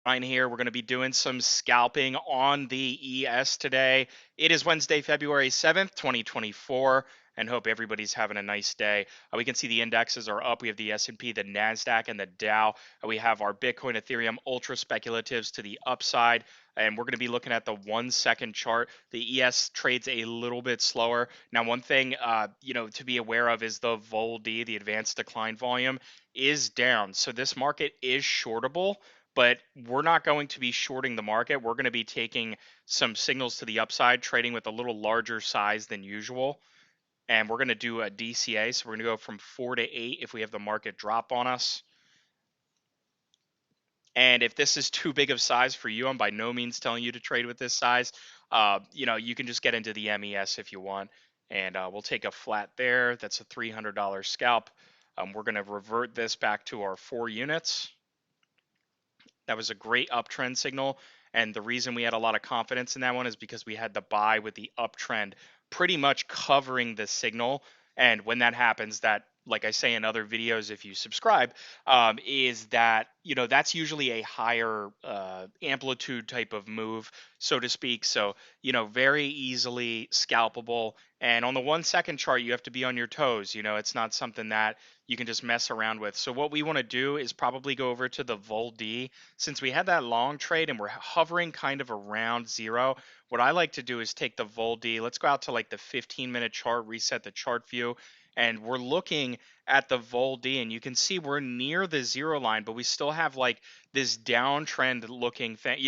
Ryan here. We're going to be doing some scalping on the ES today. It is Wednesday, February 7th, 2024, and hope everybody's having a nice day. We can see the indexes are up. We have the S&P, the Nasdaq, and the Dow. We have our Bitcoin, Ethereum, ultra speculatives to the upside, and we're going to be looking at the 1 second chart. The ES trades a little bit slower. Now, one thing to be aware of is the VOLD, the advanced decline volume, is down. So this market is shortable, but we're not going to be shorting the market. We're going to be taking some signals to the upside, trading with a little larger size than usual. And we're going to do a DCA. So we're going to go from 4 to 8 if we have the market drop on us. And if this is too big of size for you, I'm by no means telling you to trade with this size. You can just get into the MES if you want. And we'll take a flat there. That's a $300 scalp. We're going to revert this back to our 4 units. That was a great uptrend signal. And the reason we had a lot of confidence in that one is because we had the buy with the uptrend pretty much covering the signal. And when that happens, that, like I say in other videos, if you subscribe, is that, that's usually a higher amplitude type of move, so to speak. So, very easily scalpable. And on the 1 second chart, you have to be on your toes. It's not something that you can just mess around with. So what we want to do is probably go over to the VOLD. Since we had that long trade and we're hovering kind of around zero, what I like to do is take the VOLD. Let's go out to like the 15-minute chart, reset the chart view, and we're looking at the VOLD, and you can see we're near the zero line, but we still have like this downtrend looking thing.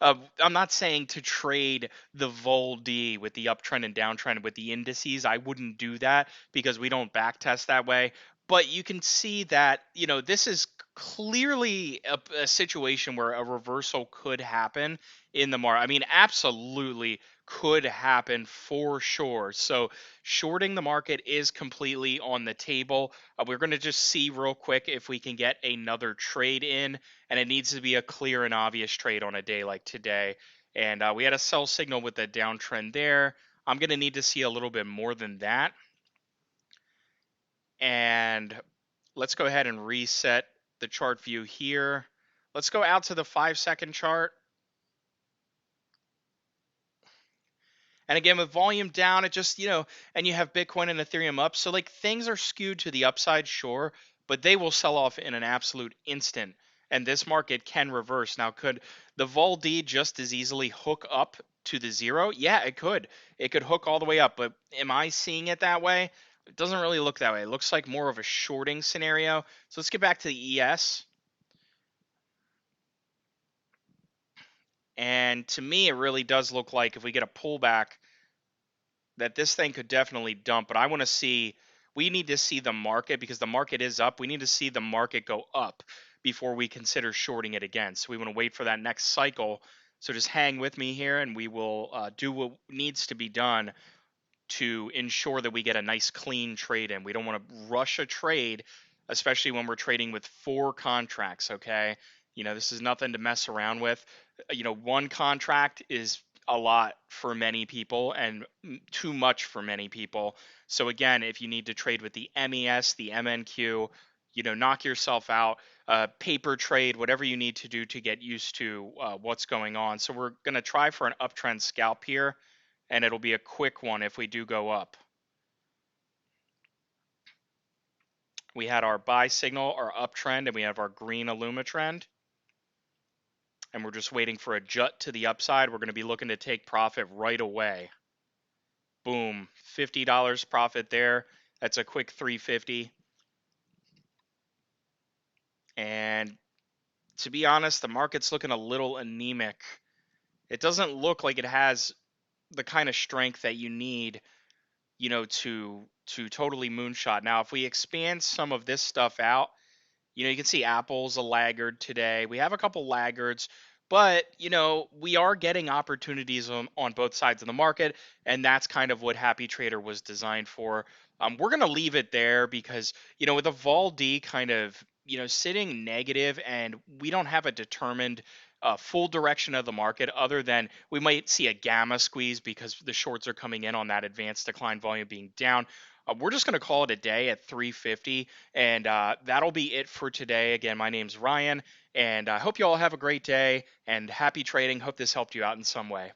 I'm not saying to trade the VOLD with the uptrend and downtrend with the indices. I wouldn't do that because we don't backtest that way. But you can see that, this is clearly a situation where a reversal could happen in the market. I mean, absolutely could happen for sure. So shorting the market is completely on the table. We're going to just see real quick if we can get another trade in, and it needs to be a clear and obvious trade on a day like today. And we had a sell signal with a downtrend there. I'm going to need to see a little bit more than that. And let's go ahead and reset the chart view here. Let's go out to the 5 second chart. And again, with volume down, it just, and you have Bitcoin and Ethereum up. So like things are skewed to the upside, sure, but they will sell off in an absolute instant. And this market can reverse. Now, could the VOLD just as easily hook up to the zero? Yeah, it could. It could hook all the way up. But am I seeing it that way? It doesn't really look that way. It looks like more of a shorting scenario. So let's get back to the ES. And to me, it really does look like if we get a pullback, that this thing could definitely dump. But we need to see the market, because the market is up. We need to see the market go up before we consider shorting it again. So we want to wait for that next cycle. So just hang with me here, and we will do what needs to be done to ensure that we get a nice clean trade in. We don't want to rush a trade, especially when we're trading with 4 contracts, okay? This is nothing to mess around with. One contract is a lot for many people and too much for many people. So again, if you need to trade with the MES, the MNQ, knock yourself out. Paper trade, whatever you need to do to get used to what's going on. So we're going to try for an uptrend scalp here, and it'll be a quick one if we do go up. We had our buy signal, our uptrend, and we have our green Illuma trend. And we're just waiting for a jut to the upside. We're going to be looking to take profit right away. Boom, $50 profit there. That's a quick 350. And to be honest, the market's looking a little anemic. It doesn't look like it has the kind of strength that you need, to totally moonshot. Now, if we expand some of this stuff out, you can see Apple's a laggard today. We have a couple laggards, but we are getting opportunities on both sides of the market, and that's kind of what Happy Trader was designed for. We're gonna leave it there because with a vol D kind of sitting negative, and we don't have a determined full direction of the market, other than we might see a gamma squeeze because the shorts are coming in on that advanced decline volume being down. We're just going to call it a day at 350, and that'll be it for today. Again, my name's Ryan, and I hope you all have a great day and happy trading. Hope this helped you out in some way.